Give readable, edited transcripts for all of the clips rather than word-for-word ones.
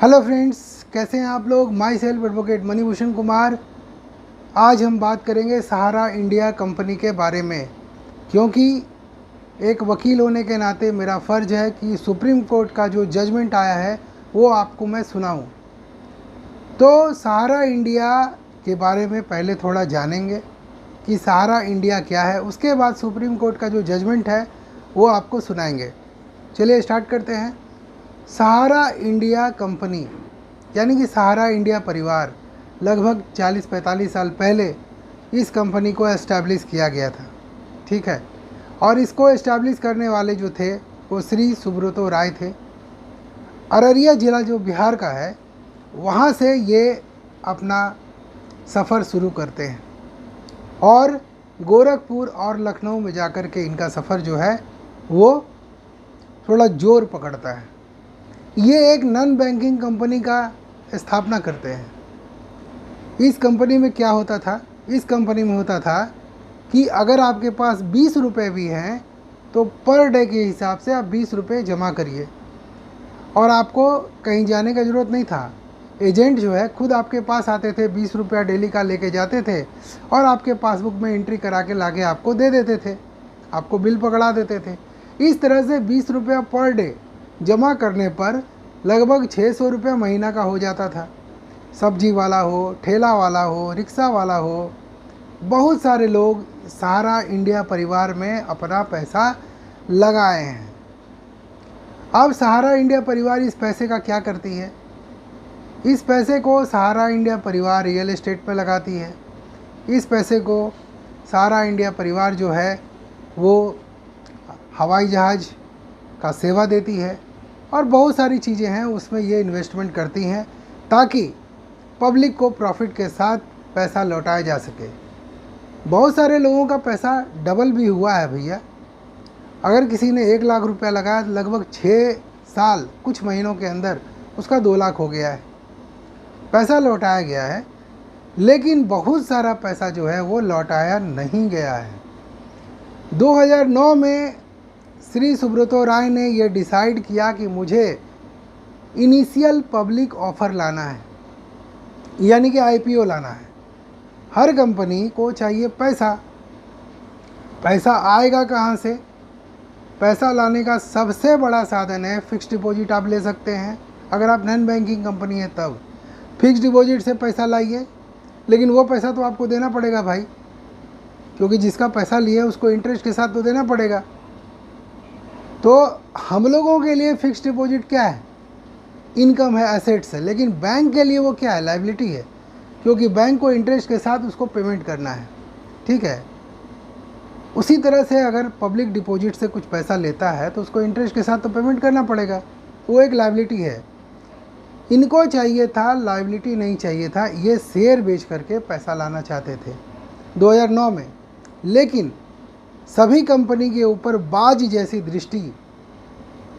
Hello friends, कैसे हैं आप लोग। My self advocate Manibhushan Kumar. आज हम बात करेंगे सहारा इंडिया कंपनी के बारे में, क्योंकि एक वकील होने के नाते मेरा फ़र्ज़ है कि सुप्रीम कोर्ट का जो जजमेंट आया है वो आपको मैं सुनाऊं। तो सहारा इंडिया के बारे में पहले थोड़ा जानेंगे कि सहारा इंडिया क्या है, उसके बाद सुप्रीम कोर्ट का जो जजमेंट है वो आपको सुनाएंगे। चलिए स्टार्ट करते हैं। सहारा इंडिया कंपनी यानी कि सहारा इंडिया परिवार लगभग 40-45 साल पहले इस कंपनी को एस्टैब्लिश किया गया था, ठीक है। और इसको एस्टैब्लिश करने वाले जो थे वो श्री सुब्रतो राय थे। अररिया ज़िला जो बिहार का है वहाँ से ये अपना सफ़र शुरू करते हैं और गोरखपुर और लखनऊ में जाकर के इनका सफ़र जो है वो थोड़ा जोर पकड़ता है। ये एक नॉन बैंकिंग कंपनी का स्थापना करते हैं। इस कंपनी में क्या होता था, इस कंपनी में होता था कि अगर आपके पास 20 रुपये भी हैं तो पर डे के हिसाब से आप 20 रुपये जमा करिए और आपको कहीं जाने का ज़रूरत नहीं था। एजेंट जो है खुद आपके पास आते थे, 20 रुपया डेली का लेके जाते थे और आपके पासबुक में एंट्री करा के लाके आपको दे देते थे, आपको बिल पकड़ा देते थे। इस तरह से 20 रुपया पर डे जमा करने पर लगभग 600 रुपये महीना का हो जाता था। सब्जी वाला हो, ठेला वाला हो, रिक्शा वाला हो, बहुत सारे लोग सहारा इंडिया परिवार में अपना पैसा लगाए हैं। अब सहारा इंडिया परिवार इस पैसे का क्या करती है? इस पैसे को सहारा इंडिया परिवार रियल एस्टेट पर लगाती है। इस पैसे को सहारा इंडिया परिवार जो है वो हवाई जहाज़ का सेवा देती है और बहुत सारी चीज़ें हैं उसमें ये इन्वेस्टमेंट करती हैं ताकि पब्लिक को प्रॉफिट के साथ पैसा लौटाया जा सके। बहुत सारे लोगों का पैसा डबल भी हुआ है भैया। अगर किसी ने 1 लाख रुपया लगाया तो लगभग 6 साल कुछ महीनों के अंदर उसका 2 लाख हो गया है, पैसा लौटाया गया है। लेकिन बहुत सारा पैसा जो है वो लौटाया नहीं गया है। 2009 में श्री सुब्रतो राय ने यह डिसाइड किया कि मुझे इनिशियल पब्लिक ऑफ़र लाना है, यानी कि आईपीओ लाना है। हर कंपनी को चाहिए पैसा। पैसा आएगा कहाँ से? पैसा लाने का सबसे बड़ा साधन है फिक्स्ड डिपॉजिट। आप ले सकते हैं अगर आप नॉन बैंकिंग कंपनी है तब फिक्स्ड डिपॉजिट से पैसा लाइए, लेकिन वो पैसा तो आपको देना पड़ेगा भाई, क्योंकि जिसका पैसा लिए उसको इंटरेस्ट के साथ तो देना पड़ेगा। तो हम लोगों के लिए फ़िक्स्ड डिपॉजिट क्या है? इनकम है, एसेट्स है। लेकिन बैंक के लिए वो क्या है? लायबिलिटी है, क्योंकि बैंक को इंटरेस्ट के साथ उसको पेमेंट करना है, ठीक है। उसी तरह से अगर पब्लिक डिपॉजिट से कुछ पैसा लेता है तो उसको इंटरेस्ट के साथ तो पेमेंट करना पड़ेगा, वो एक लायबिलिटी है। इनको चाहिए था, लायबिलिटी नहीं चाहिए था। ये शेयर बेच करके पैसा लाना चाहते थे 2009 में। लेकिन सभी कंपनी के ऊपर बाज जैसी दृष्टि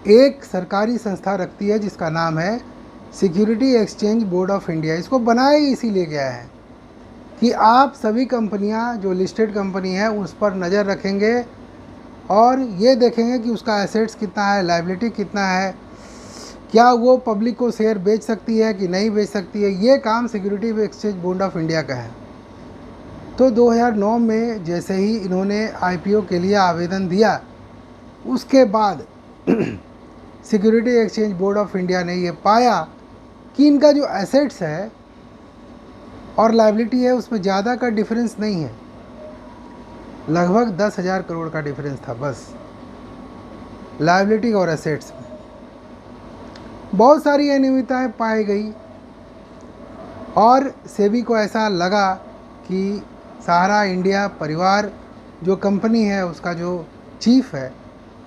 एक सरकारी संस्था रखती है जिसका नाम है security exchange board of India. इसको बनाया ही इसीलिए गया है कि आप सभी कंपनियां जो लिस्टेड कंपनी है उस पर नज़र रखेंगे और ये देखेंगे कि उसका एसेट्स कितना है, लायबिलिटी कितना है, क्या वो पब्लिक को शेयर बेच सकती है कि नहीं बेच सकती है। ये काम security exchange board of India का है। तो 2009 में जैसे ही इन्होंने आईपीओ के लिए आवेदन दिया, उसके बाद security exchange board of India ने ये पाया कि इनका जो एसेट्स है और लायबिलिटी है उसमें ज़्यादा का डिफरेंस नहीं है। लगभग 10,000 करोड़ का डिफरेंस था बस लायबिलिटी और एसेट्स में। बहुत सारी अनियमितताएं पाई गई और सेबी को ऐसा लगा कि सहारा इंडिया परिवार जो कंपनी है उसका जो चीफ है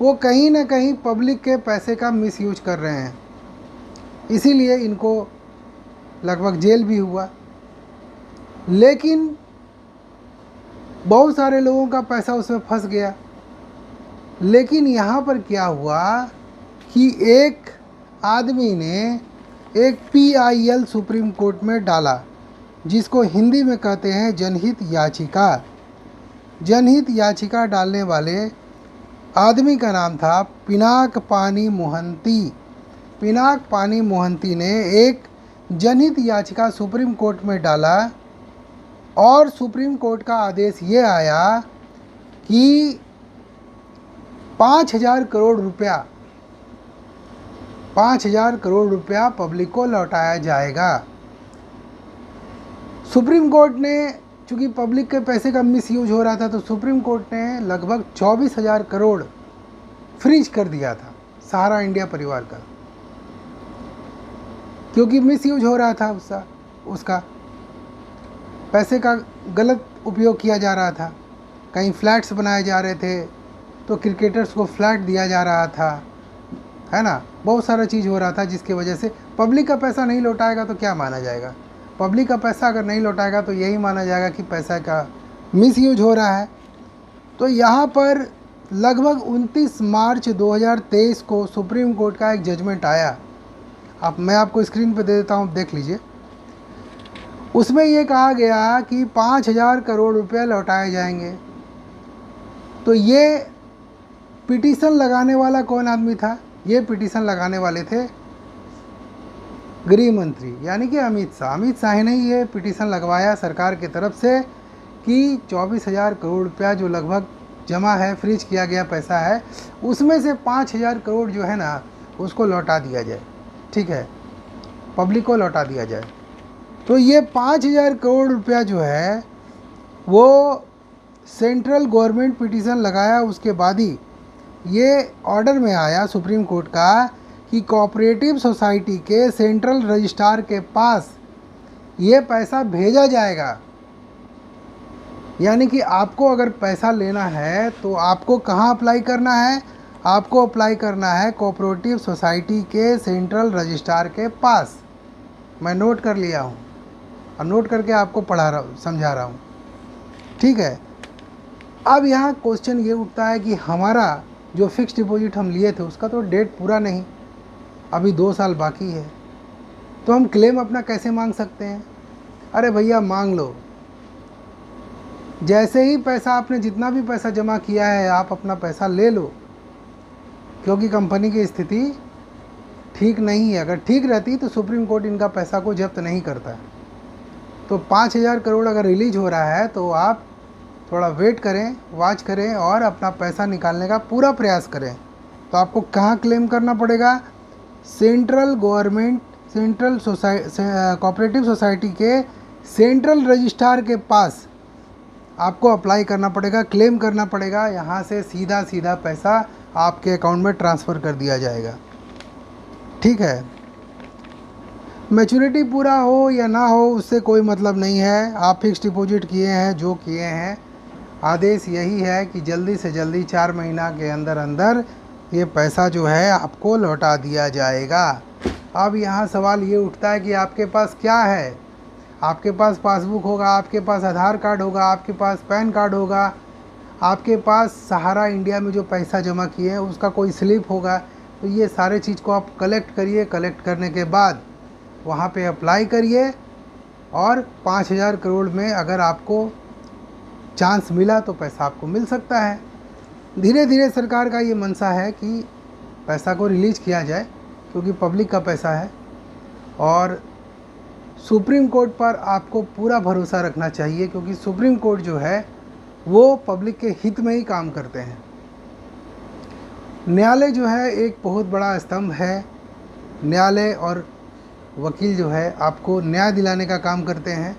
वो कहीं ना कहीं पब्लिक के पैसे का मिसयूज कर रहे हैं, इसीलिए इनको लगभग जेल भी हुआ। लेकिन बहुत सारे लोगों का पैसा उसमें फंस गया। लेकिन यहाँ पर क्या हुआ कि एक आदमी ने एक PIL सुप्रीम कोर्ट में डाला, जिसको हिंदी में कहते हैं जनहित याचिका। जनहित याचिका डालने वाले आदमी का नाम था पिनाक पानी मोहंती। पिनाक पानी मोहंती ने एक जनहित याचिका सुप्रीम कोर्ट में डाला और सुप्रीम कोर्ट का आदेश ये आया कि 5,000 करोड़ रुपया 5,000 करोड़ रुपया पब्लिक को लौटाया जाएगा। सुप्रीम कोर्ट ने, चूँकि पब्लिक के पैसे का मिसयूज हो रहा था, तो सुप्रीम कोर्ट ने लगभग 24,000 करोड़ फ्रीज कर दिया था सहारा इंडिया परिवार का, क्योंकि मिसयूज हो रहा था उसका पैसे का गलत उपयोग किया जा रहा था। कहीं फ्लैट्स बनाए जा रहे थे तो क्रिकेटर्स को फ्लैट दिया जा रहा था, है ना, बहुत सारा चीज़ हो रहा था, जिसकी वजह से पब्लिक का पैसा नहीं लौटाएगा तो क्या माना जाएगा। पब्लिक का पैसा अगर नहीं लौटाएगा तो यही माना जाएगा कि पैसा का मिसयूज हो रहा है। तो यहाँ पर लगभग 29 मार्च 2023 को सुप्रीम कोर्ट का एक जजमेंट आया। मैं आपको स्क्रीन पे दे देता हूँ, देख लीजिए। उसमें ये कहा गया कि 5,000 करोड़ रुपए लौटाए जाएंगे। तो ये पिटीशन लगाने वाला कौन आदमी था? ये पिटीशन लगाने वाले थे गृह मंत्री यानी कि अमित शाह ने ये पिटीशन लगवाया सरकार की तरफ से कि 24,000 करोड़ रुपया जो लगभग जमा है, फ्रीज किया गया पैसा है, उसमें से 5,000 करोड़ जो है ना उसको लौटा दिया जाए। ठीक है, पब्लिक को लौटा दिया जाए। तो ये 5,000 करोड़ रुपया जो है वो सेंट्रल गवर्नमेंट पिटीशन लगाया, उसके बाद ही ये ऑर्डर में आया सुप्रीम कोर्ट का कि कोऑपरेटिव सोसाइटी के सेंट्रल रजिस्ट्रार के पास ये पैसा भेजा जाएगा। यानी कि आपको अगर पैसा लेना है तो आपको कहाँ अप्लाई करना है? आपको अप्लाई करना है कोऑपरेटिव सोसाइटी के सेंट्रल रजिस्ट्रार के पास। मैं नोट कर लिया हूँ और नोट करके आपको समझा रहा हूँ। ठीक है, अब यहाँ क्वेश्चन ये उठता है कि हमारा जो फिक्स डिपॉजिट हम लिए थे उसका तो डेट पूरा नहीं, अभी 2 साल बाकी है, तो हम क्लेम अपना कैसे मांग सकते हैं? अरे भैया मांग लो, जैसे ही पैसा आपने जितना भी पैसा जमा किया है आप अपना पैसा ले लो, क्योंकि कंपनी की स्थिति ठीक नहीं है। अगर ठीक रहती तो सुप्रीम कोर्ट इनका पैसा को जब्त नहीं करता। तो 5,000 करोड़ अगर रिलीज हो रहा है तो आप थोड़ा वेट करें, वॉच करें और अपना पैसा निकालने का पूरा प्रयास करें। तो आपको कहाँ क्लेम करना पड़ेगा? सेंट्रल गवर्नमेंट कोऑपरेटिव सोसाइटी के सेंट्रल रजिस्ट्रार के पास आपको अप्लाई करना पड़ेगा, क्लेम करना पड़ेगा। यहाँ से सीधा पैसा आपके अकाउंट में ट्रांसफ़र कर दिया जाएगा। ठीक है, मैच्योरिटी पूरा हो या ना हो उससे कोई मतलब नहीं है। आप फिक्स डिपॉजिट किए हैं, जो किए हैं, आदेश यही है कि जल्दी से जल्दी 4 महीना के अंदर ये पैसा जो है आपको लौटा दिया जाएगा। अब यहाँ सवाल ये उठता है कि आपके पास क्या है? आपके पास पासबुक होगा, आपके पास आधार कार्ड होगा, आपके पास पैन कार्ड होगा, आपके पास सहारा इंडिया में जो पैसा जमा किए हैं उसका कोई स्लिप होगा। तो ये सारे चीज़ को आप कलेक्ट करिए। कलेक्ट करने के बाद वहाँ पे अप्लाई करिए और 5,000 करोड़ में अगर आपको चांस मिला तो पैसा आपको मिल सकता है। धीरे धीरे सरकार का ये मंशा है कि पैसा को रिलीज़ किया जाए, क्योंकि पब्लिक का पैसा है। और सुप्रीम कोर्ट पर आपको पूरा भरोसा रखना चाहिए, क्योंकि सुप्रीम कोर्ट जो है वो पब्लिक के हित में ही काम करते हैं। न्यायालय जो है एक बहुत बड़ा स्तंभ है। न्यायालय और वकील जो है आपको न्याय दिलाने का काम करते हैं।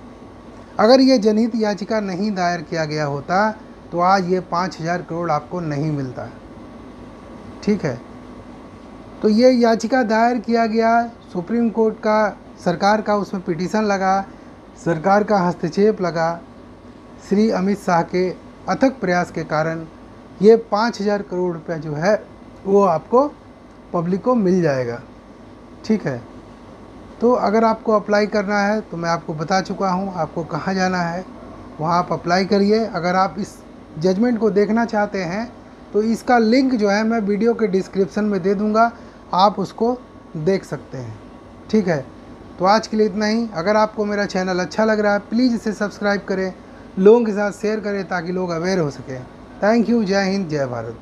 अगर ये जनहित याचिका नहीं दायर किया गया होता तो आज ये 5,000 करोड़ आपको नहीं मिलता। ठीक है, तो ये याचिका दायर किया गया, सुप्रीम कोर्ट का, सरकार का उसमें पिटीशन लगा, सरकार का हस्तक्षेप लगा। श्री अमित शाह के अथक प्रयास के कारण ये 5,000 करोड़ रुपया जो है वो आपको पब्लिक को मिल जाएगा। ठीक है, तो अगर आपको अप्लाई करना है तो मैं आपको बता चुका हूँ आपको कहाँ जाना है, वहाँ आप अप्लाई करिए। अगर आप इस जजमेंट को देखना चाहते हैं तो इसका लिंक जो है मैं वीडियो के डिस्क्रिप्शन में दे दूँगा, आप उसको देख सकते हैं। ठीक है, तो आज के लिए इतना ही। अगर आपको मेरा चैनल अच्छा लग रहा है प्लीज़ इसे सब्सक्राइब करें, लोगों के साथ शेयर करें ताकि लोग अवेयर हो सकें। Thank you. जय हिंद, जय भारत।